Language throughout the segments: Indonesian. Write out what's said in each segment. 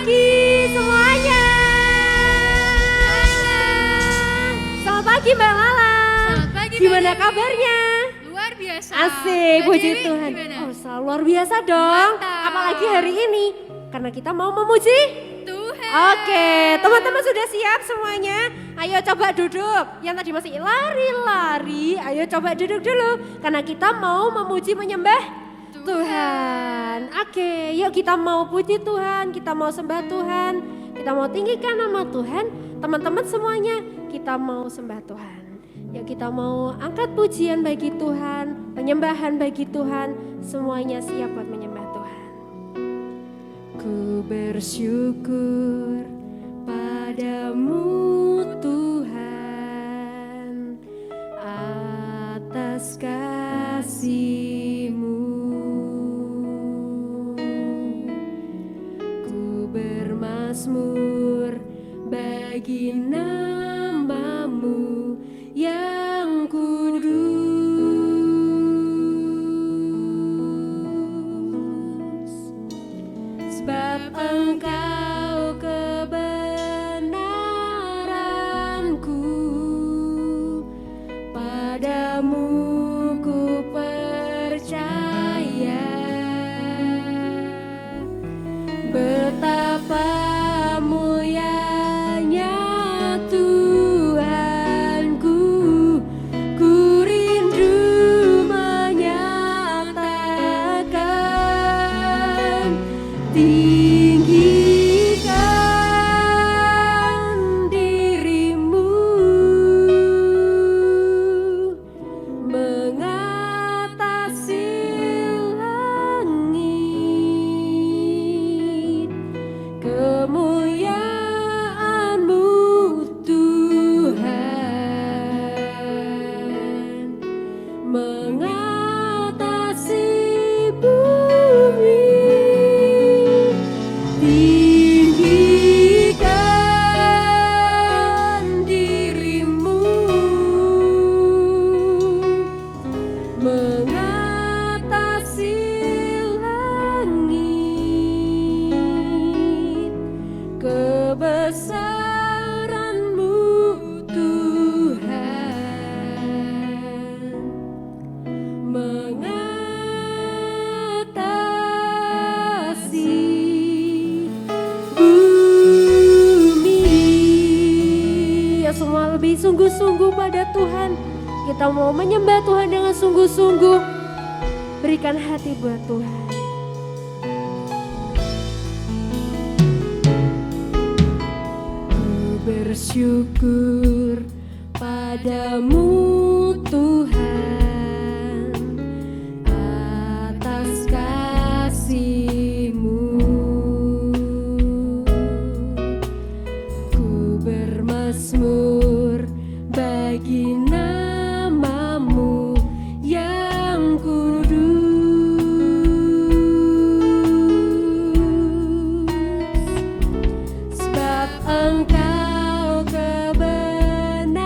pagi semuanya. Selamat pagi Mbak Lala. Selamat pagi. Gimana kabarnya? Luar biasa. Asik, Mbak puji Dewi, Tuhan. gimana? Oh, selalu luar biasa dong. Mantap. Apalagi hari ini, karena kita mau memuji Tuhan. Oke, teman-teman sudah siap semuanya? Ayo coba duduk. Yang tadi masih lari-lari, ayo coba duduk dulu. Karena kita mau memuji menyembah Tuhan. Oke, yuk kita mau puji Tuhan, kita mau sembah Tuhan, kita mau tinggikan nama Tuhan. Teman-teman semuanya, kita mau sembah Tuhan. Yuk kita mau angkat pujian bagi Tuhan, penyembahan bagi Tuhan. Semuanya siap buat menyembah Tuhan. Ku bersyukur padamu Tuhan atas kasih-Mu. Ku bermazmur bagi nama-Mu yang kudus. Sebab Engkau kebenaranku, padamu ku percaya. Betapa mulianya Tuhanku, ku rindu menyatakan. Tinggikan diri-Mu mengatasi langit, kemuliaan-Mu Tuhan mengatasi bumi. Tinggikan diri-Mu mengatasi langit, kebesaran-Mu Tuhan mengatasi bumi. Ya semua lebih sungguh-sungguh pada Tuhan. Kita mau menyembah Tuhan dengan sungguh-sungguh. Berikan hati buat Tuhan. Ku bersyukur padamu Tuhan atas kasih-Mu. Ku bermazmur bagi nama-Mu yang kudus. Sebab Engkau kebenaranku,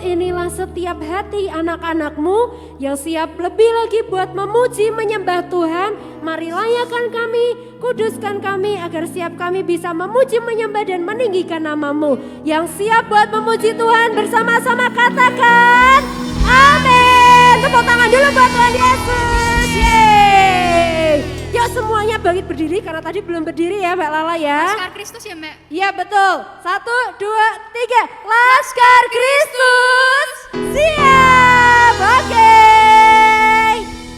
inilah setiap hati anak-anak-Mu yang siap lebih lagi buat memuji menyembah Tuhan. Mari layakan kami, kuduskan kami agar siap kami bisa memuji menyembah dan meninggikan nama-Mu. Yang siap buat memuji Tuhan bersama-sama katakan amin. Tepuk tangan dulu buat Tuhan Yesus. Yeay. Yuk semuanya bangkit berdiri karena tadi belum berdiri ya Mbak Lala ya. Laskar Kristus ya Mbak. Iya betul. 1, 2, 3. Laskar Kristus siap. Oke.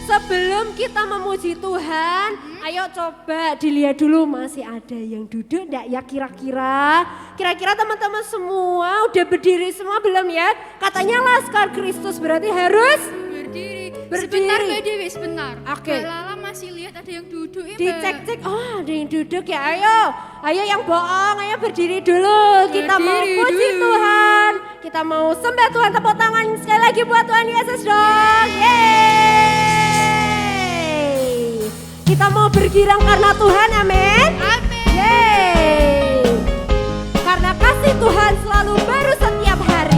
Sebelum kita memuji Tuhan, ayo coba dilihat dulu masih ada yang duduk enggak ya kira-kira? Kira-kira teman-teman semua udah berdiri semua belum ya? Katanya Laskar Kristus berarti harus Berdiri. Berdiri. Sebentar Mbak Dewi, sebentar. Oke. Mbak Lala masih lihat ada yang duduk ya Mbak. dicek-cek. Oh, ada yang duduk ya. Ayo yang bohong, ayo berdiri dulu. Kita mau Berdiri puji dulu. Tuhan. Kita mau sembah Tuhan. Tepuk tangan sekali lagi buat Tuhan Yesus dong. Yeay. Kita mau bergirang karena Tuhan, amin. Amin. Yeay. Karena kasih Tuhan selalu baru setiap hari.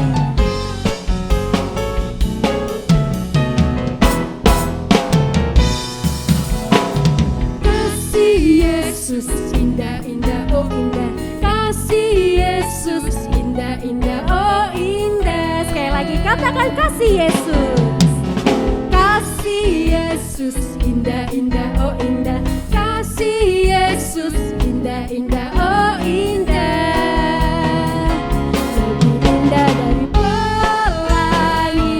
Kasih Yesus indah-indah, oh indah. Kasih Yesus indah-indah, oh indah. Sekali lagi katakan kasih Yesus. Kasih Yesus indah-indah, oh indah. Kasih Yesus indah-indah, oh indah. Lebih indah dari pelangi,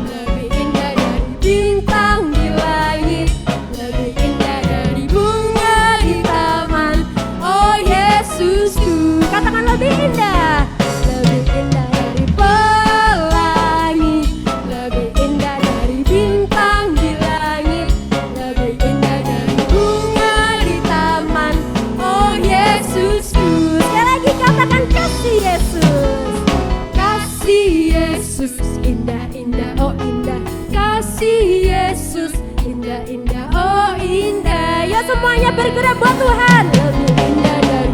lebih indah dari bintang di langit, lebih indah dari bunga di taman. Oh Yesusku, katakan lebih indah. Lebih indah dari pelangi, lebih indah dari bintang di langit, lebih indah dari bunga di taman. Oh Yesusku, sekali lagi katakan kasih Yesus. Kasih Yesus indah-indah, oh indah. Kasih Yesus indah-indah, oh indah. Yuk semuanya bergerak buat Tuhan. Lebih indah dari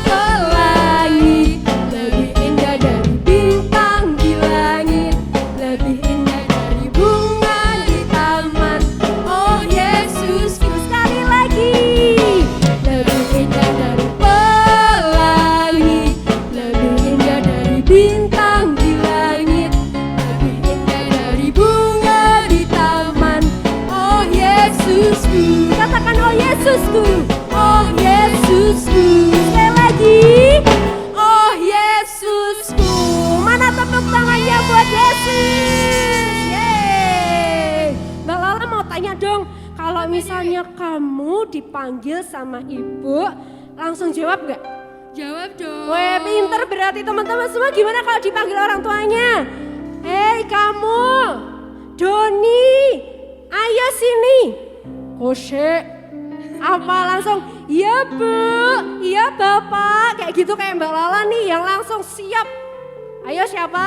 pelangi, lebih indah dari bintang di langit, lebih indah dari bunga di taman. Oh Yesusku, sekali lagi. Lebih indah dari pelangi, lebih indah dari bintang di langit, lebih indah dari bunga di taman. Oh Yesusku, katakan oh Yesusku, oh Yesusku. Sekali lagi, oh Yesusku. Mana tepuk tangannya buat Yesus? Yeay. Mbak Lala mau tanya dong, kalau misalnya kamu dipanggil sama ibu, langsung jawab gak? Jawab dong. Weh, pinter berarti teman-teman semua. Gimana kalau dipanggil orang tuanya? Hei kamu, Doni, ayo sini. Kosek, apa langsung? Iya bu, iya bapak. Kayak gitu kayak Mbak Lala nih yang langsung siap. Ayo siapa?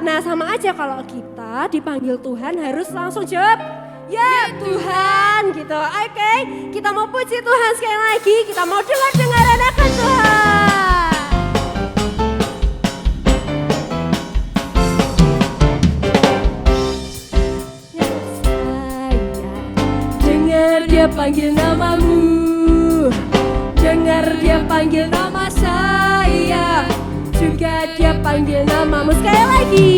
Nah sama aja kalau kita dipanggil Tuhan harus langsung jawab. Ya Tuhan gitu. Oke, kita mau puji Tuhan sekali lagi. Kita mau dengar-dengaran akan Tuhan. Dengar dia panggil namamu, dengar dia panggil nama saya, juga dia panggil namamu. Sekali lagi,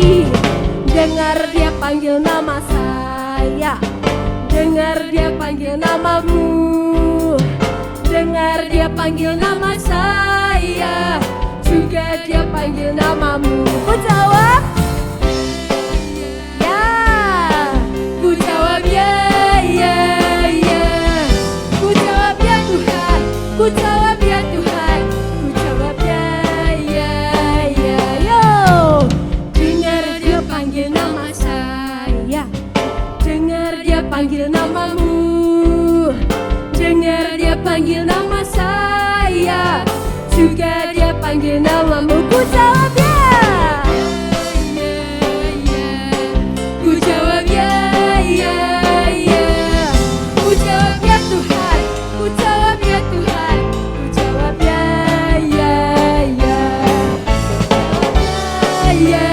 dengar dia panggil nama saya, dengar dia panggil namamu, dengar dia panggil nama saya, juga dia panggil namamu. Ku jawab, ya, ku jawab ya, ya, ya. Ku jawab ya Tuhan, ku jawab ya Tuhan, ku jawab ya, ya, ya. Yo, dengar dia panggil nama saya, dengar dia panggil namamu, dengar dia panggil nama saya, juga dia panggil namamu. Ku jawab ya, ku jawab ya, ya, ya. Ku jawab ya Tuhan, ku jawab ya Tuhan, ku jawab ya, ya, ya. Ya, ya,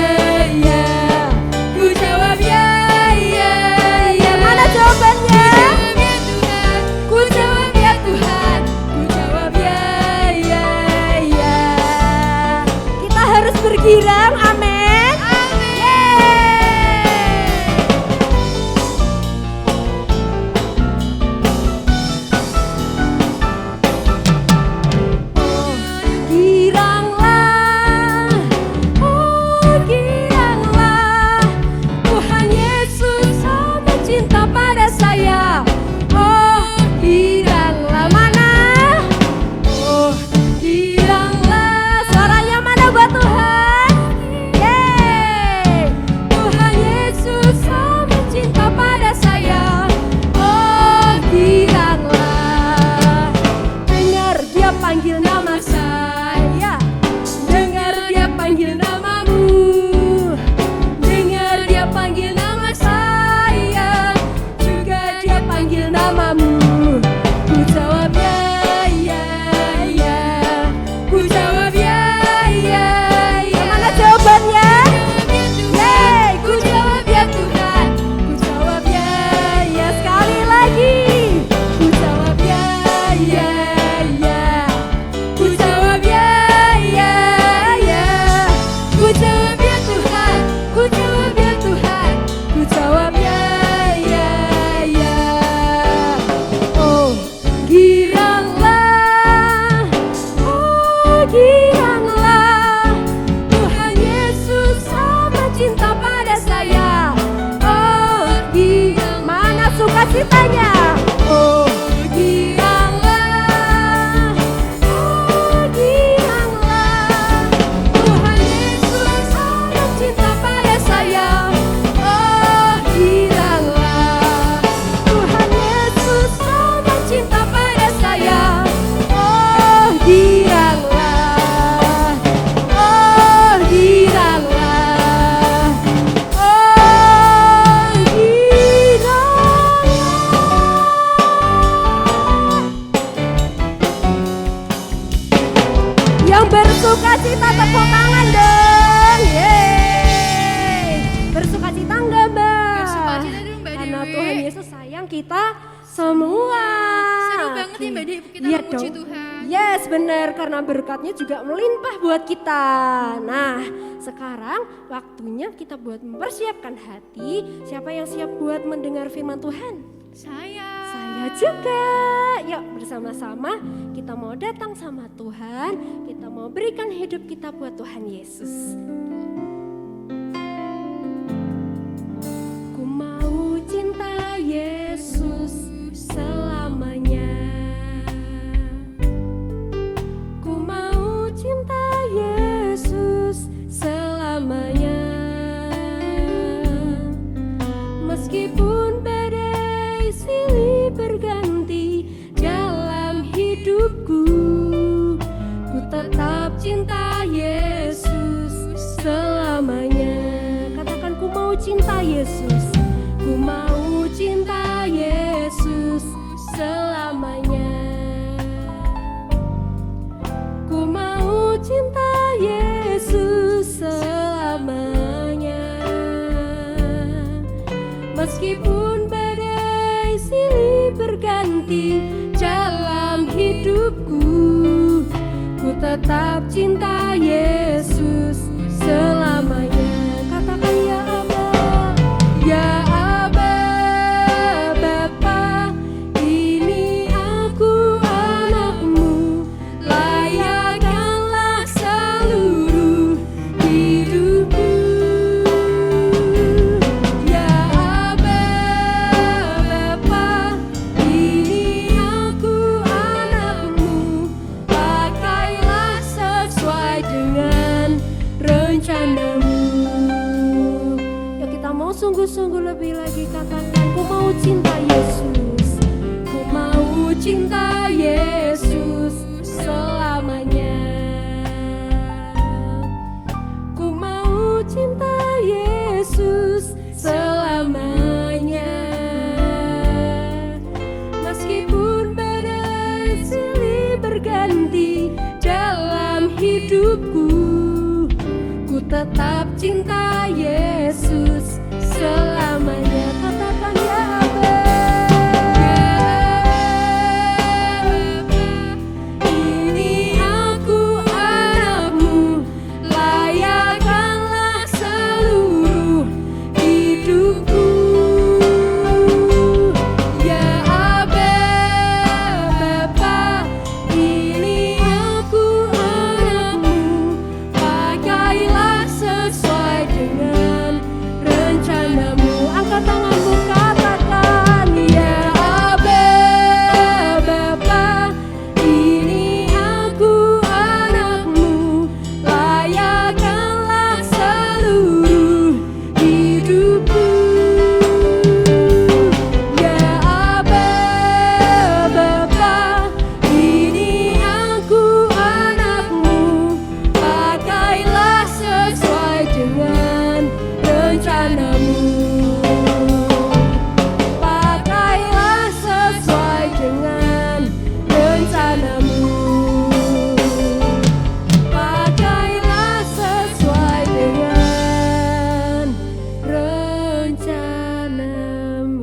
ya. cinta pada saya. Oh, gimana sukacitanya? Oh, giranglah, oh, giranglah. Tuhan Yesus sangat cinta pada saya. Oh, giranglah. Tuhan Yesus sangat cinta pada saya. Oh, giranglah. Oh, giranglah. Oh, giranglah. Yang bersuka cita tepuk tangan dong. Yeay. Bersuka cita enggak, Mbak? Bersuka cita dong, Mbak Karena Dewi. Tuhan Yesus sayang kita semua. Seru banget ya Mbak Dewi, kita Iya memuji dong. Tuhan. Yes, benar, karena berkatnya juga melimpah buat kita. Nah, sekarang waktunya kita buat mempersiapkan hati. Siapa yang siap buat mendengar firman Tuhan? Saya juga. Yuk bersama-sama kita mau datang sama Tuhan. Kita mau berikan hidup kita buat Tuhan Yesus. Ku mau cinta Yesus selamanya. Ku mau cinta Yesus selamanya. Meskipun badai silih berganti dalam hidupku, ku tetap cinta Yesus selamanya. Katakan, ku mau cinta Yesus. Ku mau cinta Yesus selamanya. Ku mau cinta Yesus selamanya. Meskipun badai silih berganti dalam hidupku, ku tetap cinta Yesus selamanya. Katakan, ya Aba, ya Aba, Bapa, ini aku anakmu, layakkanlah seluruh hidupku. Ya Aba, Bapa, ini aku anakmu, pakailah sesuai dengan rencanamu. Yuk kita mau sungguh-sungguh lebih lagi, katakan, ku mau cinta Yesus. Ku mau cinta Yesus selamanya. Ku mau cinta Yesus selamanya. Meskipun badai silih berganti dalam hidupku, ku tetap cinta Yesus selamanya. Katakan, ya Aba, ini aku anakmu, layakkanlah seluruh hidupku. Ya Aba, Bapa, ini aku anakmu, pakailah sesuai dengan rencanamu. Angkat tanganmu, katakan, ya Aba, Bapa, ini aku anakmu, layakkanlah seluruh hidupku. Ya Aba, Bapa, ini aku anakmu, pakailah sesuai dengan rencanamu. Pakailah sesuai dengan rencanamu. Pakailah sesuai dengan rencanamu.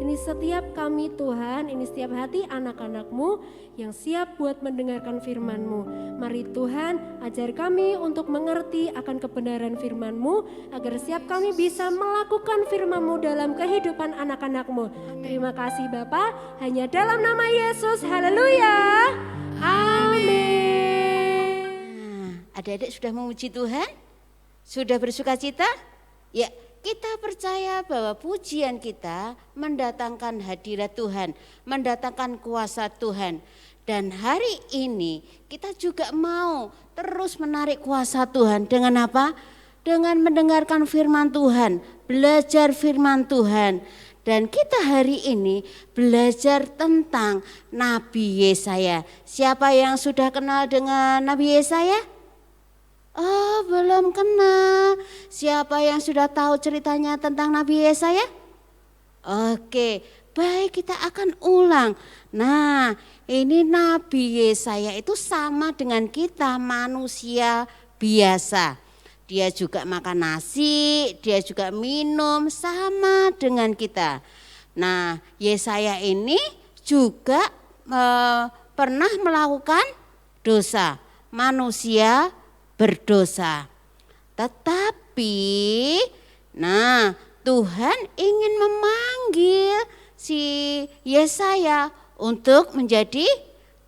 Ini setiap kami Tuhan, ini setiap hati anak-anak-Mu yang siap buat mendengarkan firman-Mu. Mari Tuhan, ajar kami untuk mengerti akan kebenaran firman-Mu, agar setiap kami bisa melakukan firman-Mu dalam kehidupan anak-anak-Mu. Terima kasih Bapa, hanya dalam nama Yesus, haleluya, amin. Adik-adik sudah memuji Tuhan? Sudah bersuka cita? Ya, kita percaya bahwa pujian kita mendatangkan hadirat Tuhan, mendatangkan kuasa Tuhan. Dan hari ini kita juga mau terus menarik kuasa Tuhan dengan apa? Dengan mendengarkan firman Tuhan, belajar firman Tuhan. Dan kita hari ini belajar tentang Nabi Yesaya. Siapa yang sudah kenal dengan Nabi Yesaya? Oh, belum kenal. Siapa yang sudah tahu ceritanya tentang Nabi Yesaya? Oke, baik, kita akan ulang. Nah, ini Nabi Yesaya itu sama dengan kita, manusia biasa. Dia juga makan nasi, dia juga minum, sama dengan kita. Nah, Yesaya ini juga pernah melakukan dosa, manusia berdosa. Tetapi, nah, Tuhan ingin memanggil si Yesaya untuk menjadi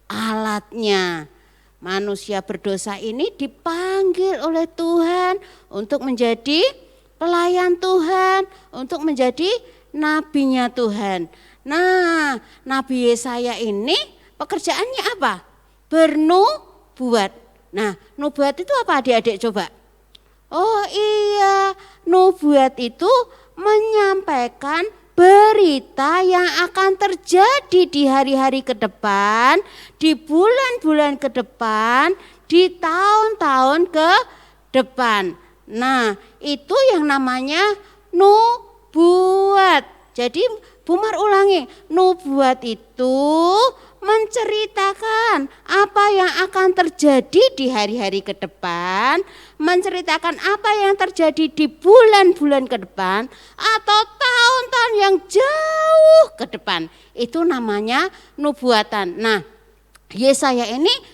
alatnya. Manusia berdosa ini dipanggil oleh Tuhan untuk menjadi pelayan Tuhan, untuk menjadi nabinya Tuhan. Nah, Nabi Yesaya ini pekerjaannya apa? Bernubuat. Nah, nubuat itu apa adik-adik coba? Oh iya, nubuat itu menyampaikan berita yang akan terjadi di hari-hari ke depan, di bulan-bulan ke depan, di tahun-tahun ke depan. Nah, itu yang namanya nubuat. Jadi Bumar ulangi, nubuat itu menceritakan apa yang akan terjadi di hari-hari ke depan, menceritakan apa yang terjadi di bulan-bulan ke depan atau tahun-tahun yang jauh ke depan. Itu namanya nubuatan. Nah, Yesaya ini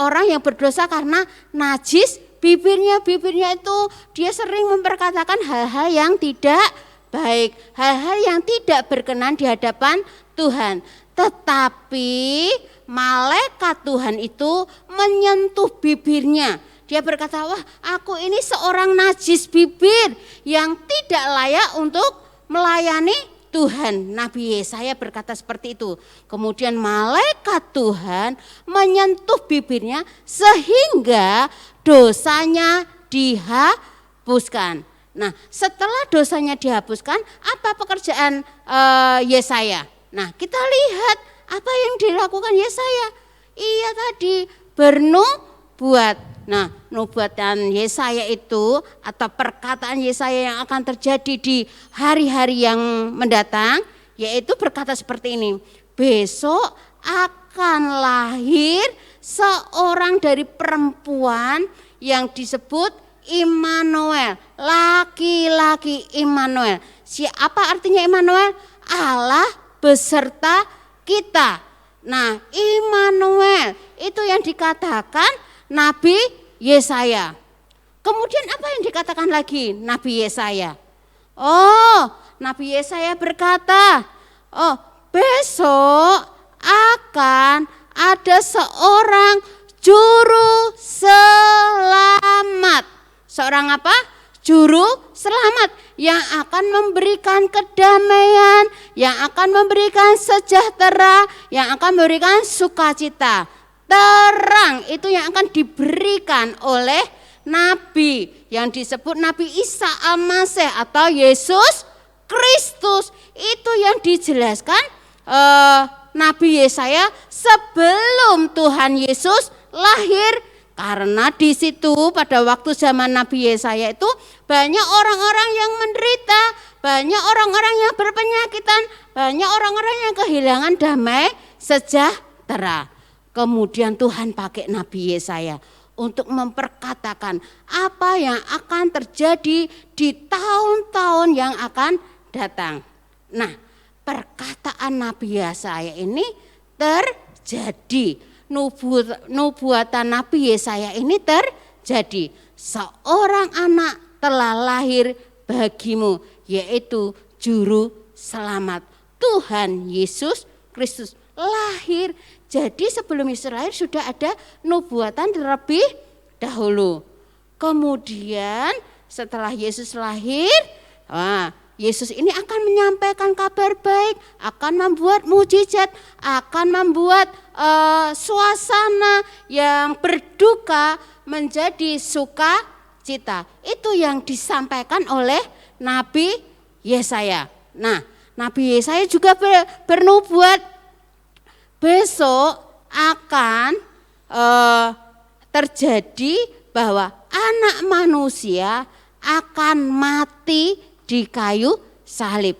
orang yang berdosa karena najis bibirnya itu dia sering memperkatakan hal-hal yang tidak baik, hal-hal yang tidak berkenan di hadapan Tuhan. Tetapi malaikat Tuhan itu menyentuh bibirnya. Dia berkata, wah, aku ini seorang najis bibir yang tidak layak untuk melayani Tuhan. Nabi Yesaya berkata seperti itu. Kemudian malaikat Tuhan menyentuh bibirnya sehingga dosanya dihapuskan. Nah, setelah dosanya dihapuskan, apa pekerjaan Yesaya? Nah, kita lihat apa yang dilakukan Yesaya. Ia tadi bernubuat. Nah, nubuatan Yesaya itu atau perkataan Yesaya yang akan terjadi di hari-hari yang mendatang, yaitu berkata seperti ini. Besok akan lahir seorang dari perempuan yang disebut Immanuel, laki-laki Immanuel. Siapa artinya Immanuel? Allah beserta kita. Nah, Immanuel itu yang dikatakan Nabi Yesaya. Kemudian apa yang dikatakan lagi Nabi Yesaya? Oh, Nabi Yesaya berkata, oh, besok akan ada seorang juru selamat. Seorang apa? Juru selamat yang akan memberikan kedamaian, yang akan memberikan sejahtera, yang akan memberikan sukacita. Terang itu yang akan diberikan oleh Nabi yang disebut Nabi Isa Al-Masih atau Yesus Kristus. Itu yang dijelaskan Nabi Yesaya sebelum Tuhan Yesus lahir. Karena di situ pada waktu zaman Nabi Yesaya itu banyak orang-orang yang menderita, banyak orang-orang yang berpenyakitan, banyak orang-orang yang kehilangan damai sejahtera. Kemudian Tuhan pakai Nabi Yesaya untuk memperkatakan apa yang akan terjadi di tahun-tahun yang akan datang. Nah, perkataan Nabi Yesaya ini terjadi. Nubuatan Nabi Yesaya ini terjadi. Seorang anak telah lahir bagimu, yaitu juru selamat. Tuhan Yesus Kristus lahir. Jadi sebelum Yesus lahir sudah ada nubuatan terlebih dahulu. Kemudian setelah Yesus lahir, Yesus ini akan menyampaikan kabar baik, akan membuat mujizat, akan membuat suasana yang berduka menjadi sukacita. Itu yang disampaikan oleh Nabi Yesaya. Nah, Nabi Yesaya juga bernubuat besok akan terjadi bahwa anak manusia akan mati di kayu salib.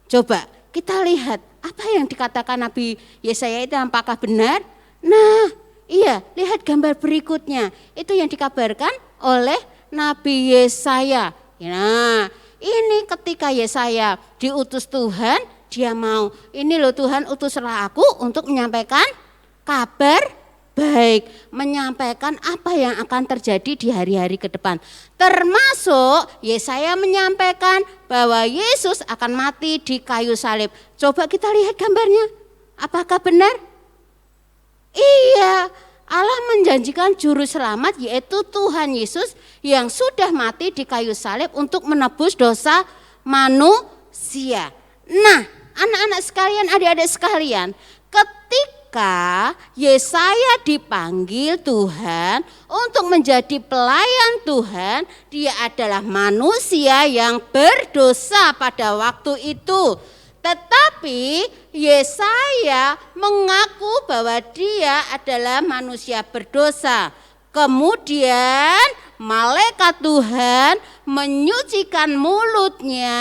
Coba kita lihat apa yang dikatakan Nabi Yesaya itu apakah benar? Nah, iya, lihat gambar berikutnya. Itu yang dikabarkan oleh Nabi Yesaya. Nah, ini ketika Yesaya diutus Tuhan, dia mau, ini loh Tuhan utuslah aku untuk menyampaikan kabar baik, menyampaikan apa yang akan terjadi di hari-hari ke depan. Termasuk Yesaya menyampaikan bahwa Yesus akan mati di kayu salib. Coba kita lihat gambarnya. Apakah benar? Iya, Allah menjanjikan juru selamat yaitu Tuhan Yesus yang sudah mati di kayu salib untuk menebus dosa manusia. Nah, anak-anak sekalian, adik-adik sekalian, ketika Yesaya dipanggil Tuhan untuk menjadi pelayan Tuhan, dia adalah manusia yang berdosa pada waktu itu. Tetapi Yesaya mengaku bahwa dia adalah manusia berdosa. Kemudian malaikat Tuhan menyucikan mulutnya,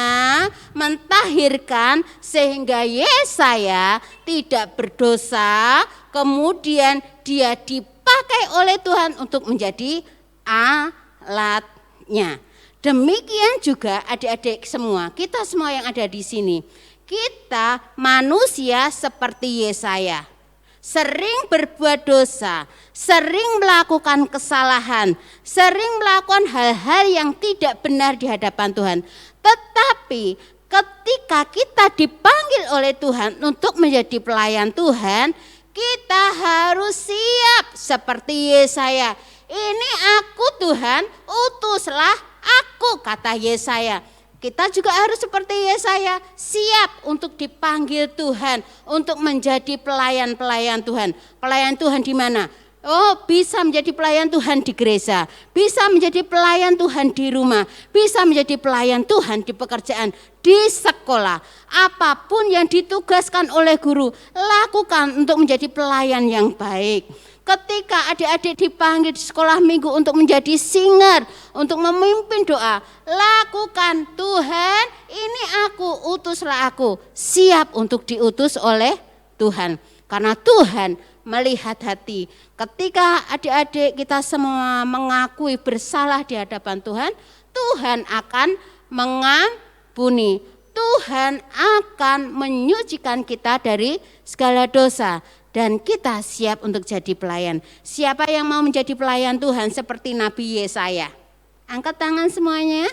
mentahirkan sehingga Yesaya tidak berdosa. Kemudian dia dipakai oleh Tuhan untuk menjadi alatnya. Demikian juga adik-adik semua, kita semua yang ada di sini. Kita manusia seperti Yesaya, sering berbuat dosa, sering melakukan kesalahan, sering melakukan hal-hal yang tidak benar di hadapan Tuhan. Tetapi ketika kita dipanggil oleh Tuhan untuk menjadi pelayan Tuhan, kita harus siap seperti Yesaya. Ini aku Tuhan, utuslah aku, kata Yesaya. Kita juga harus seperti Yesaya, siap untuk dipanggil Tuhan, untuk menjadi pelayan-pelayan Tuhan. Pelayan Tuhan di mana? Oh, bisa menjadi pelayan Tuhan di gereja, bisa menjadi pelayan Tuhan di rumah, bisa menjadi pelayan Tuhan di pekerjaan, di sekolah. Apapun yang ditugaskan oleh guru, lakukan untuk menjadi pelayan yang baik. Ketika adik-adik dipanggil di sekolah minggu untuk menjadi singer, untuk memimpin doa, lakukan, Tuhan ini aku, utuslah aku, siap untuk diutus oleh Tuhan. Karena Tuhan melihat hati. Ketika adik-adik kita semua mengakui bersalah di hadapan Tuhan, Tuhan akan mengampuni. Tuhan akan menyucikan kita dari segala dosa. Dan kita siap untuk jadi pelayan. Siapa yang mau menjadi pelayan Tuhan seperti Nabi Yesaya? Angkat tangan semuanya.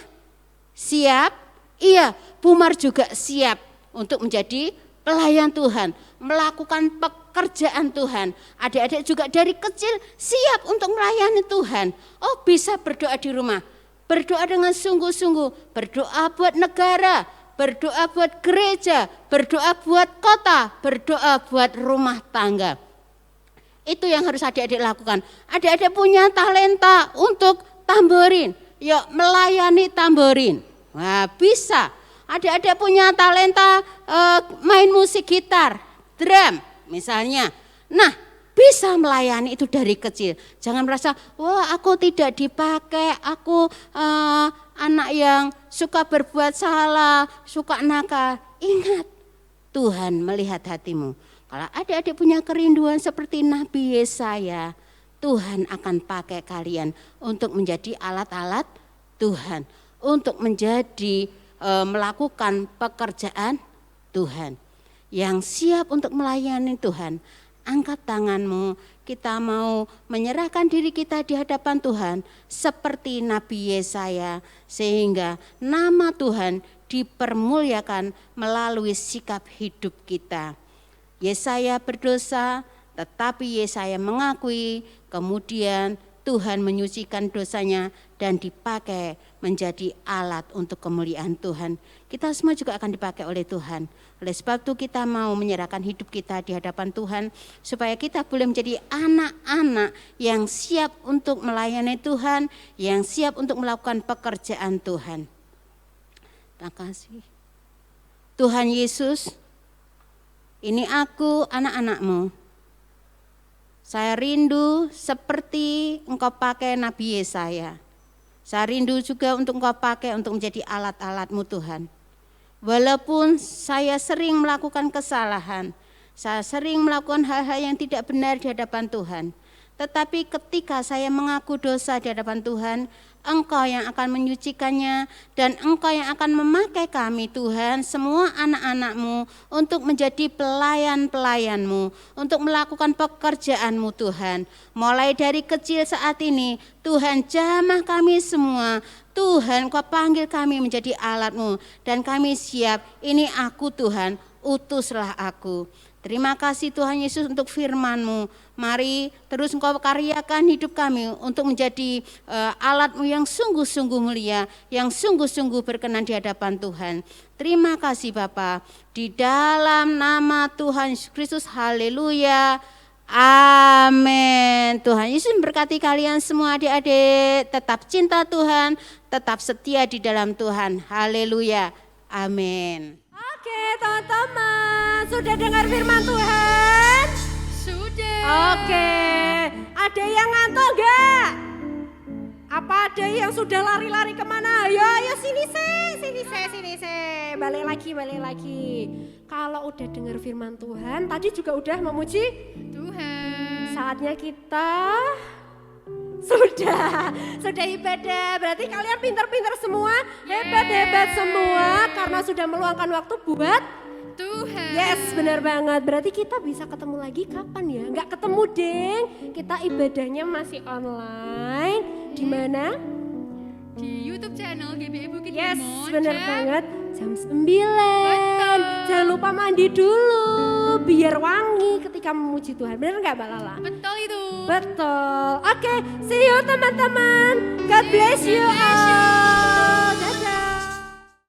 Siap? Iya, Bumar juga siap untuk menjadi pelayan Tuhan, melakukan pekerjaan Tuhan. Adik-adik juga dari kecil siap untuk melayani Tuhan. Oh, bisa berdoa di rumah, berdoa dengan sungguh-sungguh, berdoa buat negara, berdoa buat gereja, berdoa buat kota, berdoa buat rumah tangga. Itu yang harus adik-adik lakukan. Adik-adik punya talenta untuk tamborin, yuk melayani tamborin. Wah, bisa. Adik-adik punya talenta main musik gitar, drum misalnya. Nah, bisa melayani itu dari kecil. Jangan merasa, wah aku tidak dipakai, aku anak yang suka berbuat salah, suka nakal. Ingat, Tuhan melihat hatimu. Kalau adik-adik punya kerinduan seperti Nabi Yesaya, Tuhan akan pakai kalian untuk menjadi alat-alat Tuhan, untuk menjadi melakukan pekerjaan Tuhan. Yang siap untuk melayani Tuhan, angkat tanganmu, kita mau menyerahkan diri kita di hadapan Tuhan seperti Nabi Yesaya, sehingga nama Tuhan dipermuliakan melalui sikap hidup kita. Yesaya berdosa, tetapi Yesaya mengakui, kemudian Tuhan menyucikan dosanya dan dipakai menjadi alat untuk kemuliaan Tuhan. Kita semua juga akan dipakai oleh Tuhan. Oleh sebab itu kita mau menyerahkan hidup kita di hadapan Tuhan supaya kita boleh menjadi anak-anak yang siap untuk melayani Tuhan, yang siap untuk melakukan pekerjaan Tuhan. Terima kasih. Tuhan Yesus, ini aku anak-anak-Mu. Saya rindu seperti Engkau pakai Nabi Yesaya. Saya rindu juga untuk Engkau pakai untuk menjadi alat-alat-Mu Tuhan. Walaupun saya sering melakukan kesalahan, saya sering melakukan hal-hal yang tidak benar di hadapan Tuhan. Tetapi ketika saya mengaku dosa di hadapan Tuhan, Engkau yang akan menyucikannya dan Engkau yang akan memakai kami Tuhan, semua anak-anak-Mu untuk menjadi pelayan-pelayan-Mu, untuk melakukan pekerjaan-Mu Tuhan. Mulai dari kecil saat ini, Tuhan jamah kami semua, Tuhan Kau panggil kami menjadi alat-Mu dan kami siap, ini aku Tuhan, utuslah aku. Terima kasih Tuhan Yesus untuk firman-Mu. Mari terus Engkau karyakan hidup kami untuk menjadi alat-Mu yang sungguh-sungguh mulia, yang sungguh-sungguh berkenan di hadapan Tuhan. Terima kasih Bapa. Di dalam nama Tuhan Yesus Kristus, haleluya. Amin. Tuhan Yesus memberkati kalian semua adik-adik. Tetap cinta Tuhan, tetap setia di dalam Tuhan. Haleluya. Amin. Oke teman-teman, sudah dengar firman Tuhan? Sudah. Oke, ada yang ngantuk gak? Apa ada yang sudah lari-lari kemana? Ayo sini sih. Balik lagi. Kalau udah dengar firman Tuhan, tadi juga udah memuji Tuhan. Saatnya kita sudah ibadah. Berarti kalian pintar-pintar semua, hebat-hebat semua karena sudah meluangkan waktu buat Tuhan. Yes, benar banget. Berarti kita bisa ketemu lagi kapan ya? Nggak ketemu, Deng. Kita ibadahnya masih online. Di mana? Di YouTube channel GBI Bukit Yes, Timur. benar banget. Jam 9. Betul. Jangan lupa mandi dulu biar wangi ketika memuji Tuhan. Benar nggak, Mbak Lala? Betul itu. Betul. Oke, see you teman-teman. God bless you all.